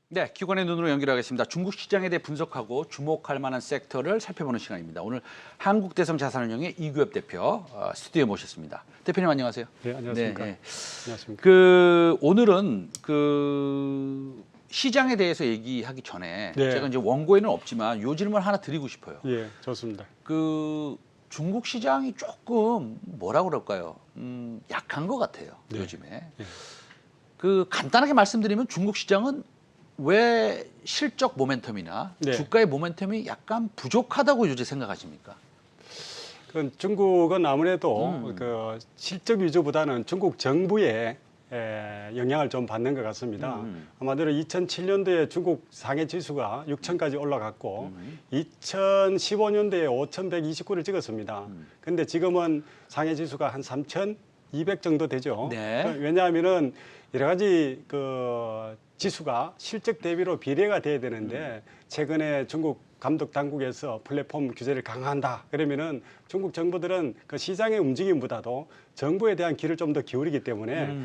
네, 기관의 눈으로 연결하겠습니다. 중국 시장에 대해 분석하고 주목할 만한 섹터를 살펴보는 시간입니다. 오늘 한국대성자산운용의 이규엽 대표 스튜디오에 모셨습니다. 대표님 안녕하세요. 네, 안녕하십니까. 네. 안녕하십니까. 오늘은 시장에 대해서 얘기하기 전에 네. 제가 이제 원고에는 없지만 요 질문 하나 드리고 싶어요. 예, 좋습니다. 중국 시장이 조금 뭐라 그럴까요? 약한 것 같아요. 네. 요즘에. 네. 간단하게 말씀드리면 중국 시장은 왜 실적 모멘텀이나 네. 주가의 모멘텀이 약간 부족하다고 요새 생각하십니까? 중국은 아무래도 그 실적 위주보다는 중국 정부의 영향을 좀 받는 것 같습니다. 아마도 2007년도에 중국 상해 지수가 6천까지 올라갔고 2015년도에 5,129를 찍었습니다. 근데 지금은 상해 지수가 한 3,200 정도 되죠. 네. 왜냐하면은 여러 가지 지수가 실적 대비로 비례가 돼야 되는데 최근에 중국 감독 당국에서 플랫폼 규제를 강화한다. 그러면은 중국 정부들은 그 시장의 움직임보다도 정부에 대한 귀를 좀 더 기울이기 때문에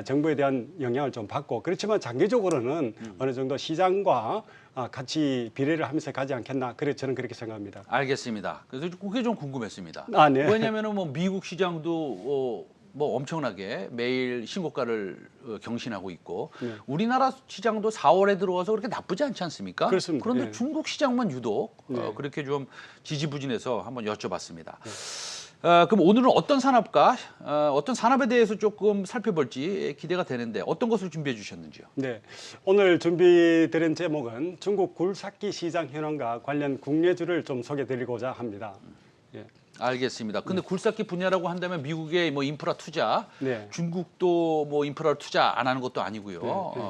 정부에 대한 영향을 좀 받고, 그렇지만 장기적으로는 어느 정도 시장과 같이 비례를 하면서 가지 않겠나. 그래 저는 그렇게 생각합니다. 알겠습니다. 그래서 그게 좀 궁금했습니다. 네. 왜냐하면 미국 시장도 엄청나게 매일 신고가를 경신하고 있고 네. 우리나라 시장도 4월에 들어와서 그렇게 나쁘지 않지 않습니까? 그렇습니다. 그런데 네. 중국 시장만 유독 네. 그렇게 좀 지지부진해서 한번 여쭤봤습니다. 그럼 오늘은 어떤 산업과 어떤 산업에 대해서 조금 살펴볼지 기대가 되는데 어떤 것을 준비해 주셨는지요? 네, 오늘 준비드린 제목은 중국 굴삭기 시장 현황과 관련 국내주를 좀 소개드리고자 합니다. 예. 알겠습니다. 근데 굴삭기 분야라고 한다면 미국의 인프라 투자, 네. 중국도 인프라를 투자 안 하는 것도 아니고요. 네.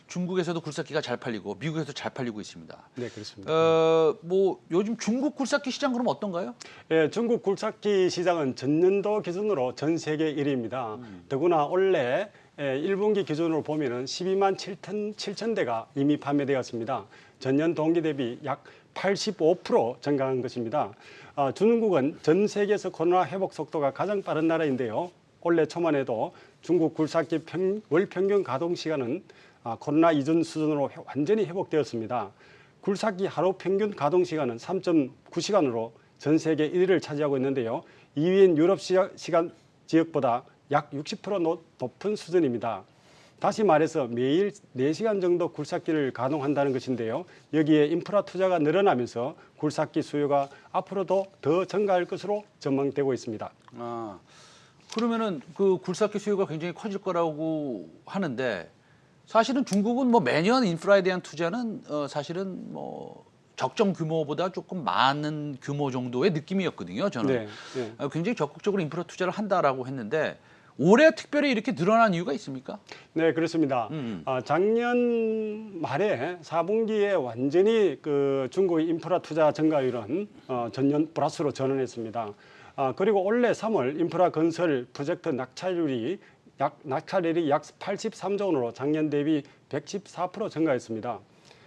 중국에서도 굴삭기가 잘 팔리고 미국에서도 잘 팔리고 있습니다. 네, 그렇습니다. 요즘 중국 굴삭기 시장 그럼 어떤가요? 예, 중국 굴삭기 시장은 전년도 기준으로 전 세계 1위입니다. 더구나 올해 1분기 기준으로 보면은 12만 7천 대가 이미 판매되었습니다. 전년 동기 대비 약 85% 증가한 것입니다. 중국은 전 세계에서 코로나 회복 속도가 가장 빠른 나라인데요. 올해 초만 해도 중국 굴삭기 월 평균 가동 시간은 코로나 이전 수준으로 완전히 회복되었습니다. 굴삭기 하루 평균 가동 시간은 3.9시간으로 전 세계 1위를 차지하고 있는데요. 2위인 유럽 시간 지역보다 약 60% 높은 수준입니다. 다시 말해서 매일 4시간 정도 굴삭기를 가동한다는 것인데요. 여기에 인프라 투자가 늘어나면서 굴삭기 수요가 앞으로도 더 증가할 것으로 전망되고 있습니다. 그러면은 그 굴삭기 수요가 굉장히 커질 거라고 하는데 사실은 중국은 매년 인프라에 대한 투자는 사실은 적정 규모보다 조금 많은 규모 정도의 느낌이었거든요. 저는 네. 굉장히 적극적으로 인프라 투자를 한다라고 했는데 올해 특별히 이렇게 늘어난 이유가 있습니까? 네, 그렇습니다. 작년 말에 4분기에 완전히 중국의 인프라 투자 증가율은 전년 플러스로 전환했습니다. 그리고 올해 3월 인프라 건설 프로젝트 낙찰률이 약 83조 원으로 작년 대비 114% 증가했습니다.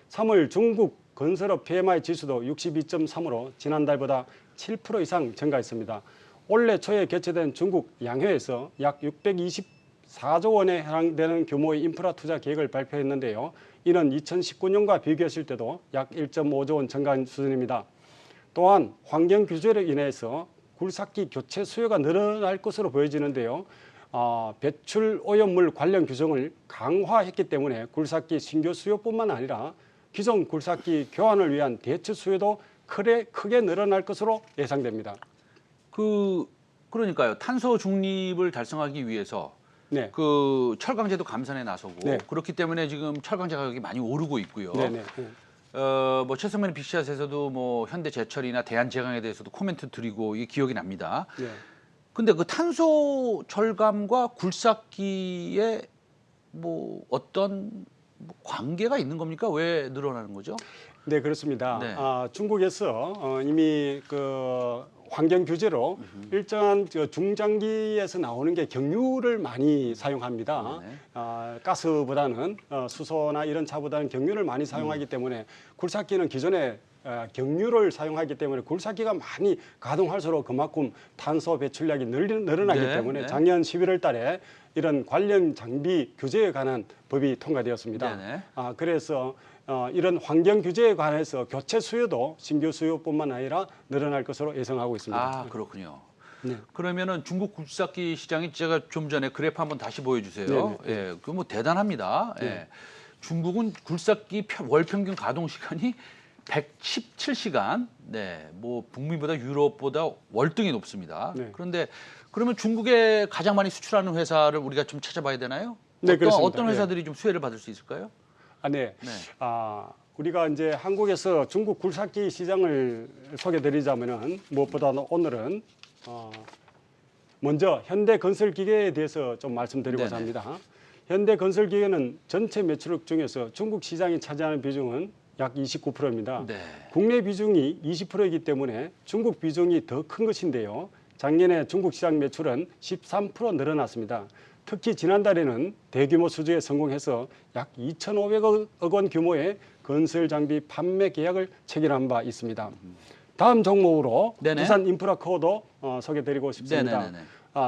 3월 중국 건설업 PMI 지수도 62.3으로 지난달보다 7% 이상 증가했습니다. 올해 초에 개최된 중국 양회에서 약 624조 원에 해당되는 규모의 인프라 투자 계획을 발표했는데요. 이는 2019년과 비교했을 때도 약 1.5조 원 증가한 수준입니다. 또한 환경 규제로 인해서 굴삭기 교체 수요가 늘어날 것으로 보여지는데요. 배출 오염물 관련 규정을 강화했기 때문에 굴삭기 신규 수요뿐만 아니라 기존 굴삭기 교환을 위한 대체 수요도 크게 늘어날 것으로 예상됩니다. 그러니까요. 탄소 중립을 달성하기 위해서 네. 철강제도 감산에 나서고 네. 그렇기 때문에 지금 철강제 가격이 많이 오르고 있고요. 네네. 최승민 빅샷에서도 현대제철이나 대한제강에 대해서도 코멘트 드리고 이게 기억이 납니다. 네. 근데 그 탄소 절감과 굴삭기에 어떤 관계가 있는 겁니까? 왜 늘어나는 거죠? 네, 그렇습니다. 네. 중국에서 이미 환경 규제로 일정한 중장기에서 나오는 게 경유를 많이 사용합니다. 가스보다는 수소나 이런 차보다는 경유를 많이 사용하기 때문에 굴삭기는 기존에 경유를 사용하기 때문에 굴삭기가 많이 가동할수록 그만큼 탄소 배출량이 늘어나기 네, 때문에 네. 작년 11월 달에 이런 관련 장비 규제에 관한 법이 통과되었습니다. 네네. 그래서 이런 환경 규제에 관해서 교체 수요도 신규 수요뿐만 아니라 늘어날 것으로 예상하고 있습니다. 아, 그렇군요. 네. 그러면은 중국 굴삭기 시장이 제가 좀 전에 그래프 한번 다시 보여주세요. 네네. 예, 그 뭐 대단합니다. 예. 네. 중국은 굴삭기 월 평균 가동 시간이 117시간. 네, 뭐 북미보다 유럽보다 월등히 높습니다. 네. 그런데 그러면 중국에 가장 많이 수출하는 회사를 우리가 좀 찾아봐야 되나요? 네, 그렇습니다. 어떤 예. 회사들이 좀 수혜를 받을 수 있을까요? 네. 네. 우리가 이제 한국에서 중국 굴삭기 시장을 소개드리자면은 무엇보다도 오늘은 먼저 현대건설기계에 대해서 좀 말씀드리고자 네네. 합니다. 현대건설기계는 전체 매출액 중에서 중국 시장이 차지하는 비중은 약 29%입니다. 네. 국내 비중이 20%이기 때문에 중국 비중이 더 큰 것인데요. 작년에 중국 시장 매출은 13% 늘어났습니다. 특히 지난달에는 대규모 수주에 성공해서 약 2,500억 원 규모의 건설 장비 판매 계약을 체결한 바 있습니다. 다음 종목으로 네네. 두산 인프라코어도 소개드리고 싶습니다. 네네네네.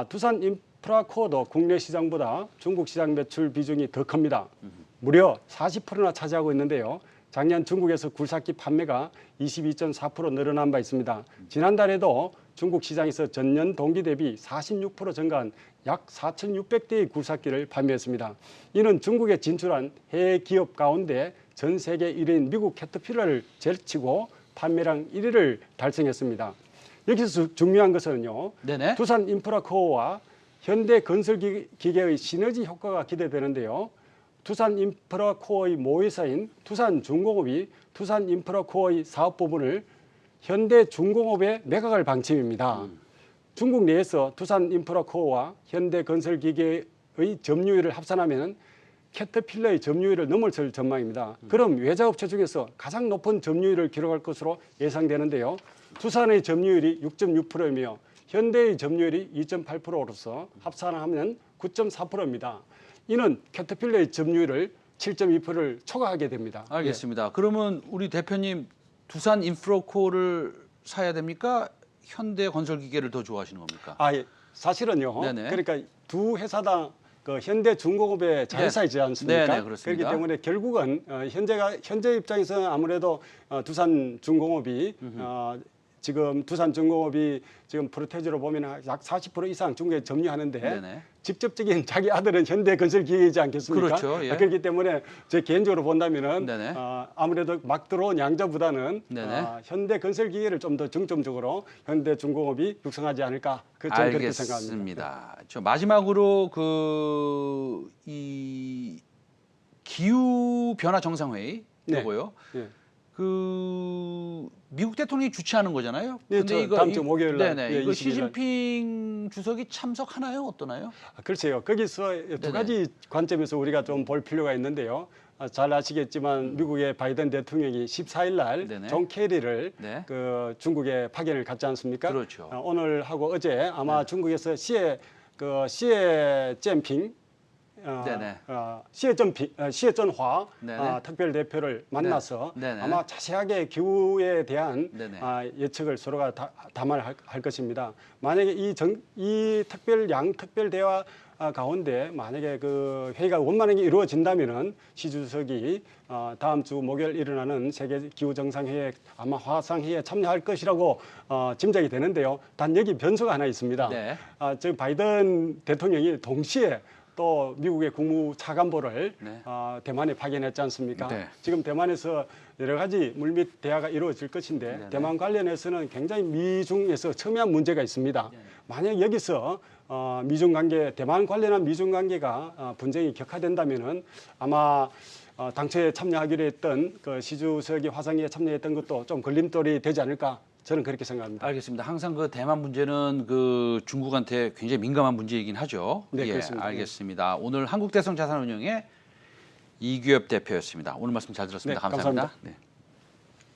두산 인프라코어도 국내 시장보다 중국 시장 매출 비중이 더 큽니다. 무려 40%나 차지하고 있는데요. 작년 중국에서 굴삭기 판매가 22.4% 늘어난 바 있습니다. 지난달에도 중국 시장에서 전년 동기 대비 46% 증가한 약 4,600대의 굴삭기를 판매했습니다. 이는 중국에 진출한 해외 기업 가운데 전 세계 1위인 미국 캐터필러를 제치고 판매량 1위를 달성했습니다. 여기서 중요한 것은요. 네네. 두산 인프라코어와 현대건설기계의 시너지 효과가 기대되는데요. 두산 인프라코어의 모회사인 두산중공업이 두산 인프라코어의 사업 부분을 현대중공업에 매각할 방침입니다. 중국 내에서 두산 인프라코어와 현대건설기계의 점유율을 합산하면 캐터필러의 점유율을 넘어설 전망입니다. 그럼 외자업체 중에서 가장 높은 점유율을 기록할 것으로 예상되는데요. 두산의 점유율이 6.6%이며 현대의 점유율이 2.8%로서 합산하면 9.4%입니다. 이는 캐터필러의 점유율을 7.2%를 초과하게 됩니다. 알겠습니다. 그러면 우리 대표님 두산 인프라코어를 사야 됩니까? 현대건설기계를 더 좋아하시는 겁니까? 예. 사실은요. 네네. 그러니까 두 회사당 그 현대중공업의 자회사이지 않습니까? 네네, 그렇습니다. 그렇기 때문에 결국은 현재 입장에서는 아무래도 두산중공업이 지금 두산중공업이 지금 프로테지로 보면 약 40% 이상 중국에 점유하는데 네네. 직접적인 자기 아들은 현대건설기계이지 않겠습니까? 그렇죠, 예. 그렇기 때문에 제 개인적으로 본다면은 네네. 아무래도 막 들어온 양자보다는 네네. 현대건설기계를 좀 더 중점적으로 현대중공업이 육성하지 않을까 저는 그렇게 생각합니다. 알겠습니다. 저 마지막으로 이 기후 변화 정상회의 네. 요거요. 예. 그 미국 대통령이 주최하는 거잖아요. 네, 다음 주 목요일 날. 네네. 예, 이거 20일 날. 시진핑 주석이 참석하나요? 어떠나요? 그렇죠. 거기서 두 가지 관점에서 우리가 좀 볼 필요가 있는데요. 잘 아시겠지만 미국의 바이든 대통령이 14일 날 네네. 존 케리를 네. 그 중국에 파견을 갔지 않습니까? 그렇죠. 오늘 하고 어제 아마 중국에서 시에 จิ้ 핑 네네. 시에 전화 네네. 특별 대표를 만나서 네네. 아마 자세하게 기후에 대한 네네. 예측을 서로가 담할 것입니다. 만약에 이 특별 대화 가운데 만약에 그 회의가 원만하게 이루어진다면은 시 주석이 다음 주 목요일 일어나는 세계 기후 정상회의에 아마 화상회의에 참여할 것이라고 짐작이 되는데요. 단 여기 변수가 하나 있습니다. 네. 지금 바이든 대통령이 동시에 또 미국의 국무차관보를 네. 대만에 파견했지 않습니까? 네. 지금 대만에서 여러 가지 물밑 대화가 이루어질 것인데 네네. 대만 관련해서는 굉장히 미중에서 첨예한 문제가 있습니다. 만약 여기서 미중 관계, 대만 관련한 미중 관계가 분쟁이 격화된다면은 아마 당초에 참여하기로 했던 그 시 주석이 화상회의에 참여했던 것도 좀 걸림돌이 되지 않을까 저는 그렇게 생각합니다. 알겠습니다. 항상 그 대만 문제는 그 중국한테 굉장히 민감한 문제이긴 하죠. 네, 예, 그렇습니다. 알겠습니다. 오늘 한국대성 자산운용의 이규엽 대표였습니다. 오늘 말씀 잘 들었습니다. 네, 감사합니다. 감사합니다. 네.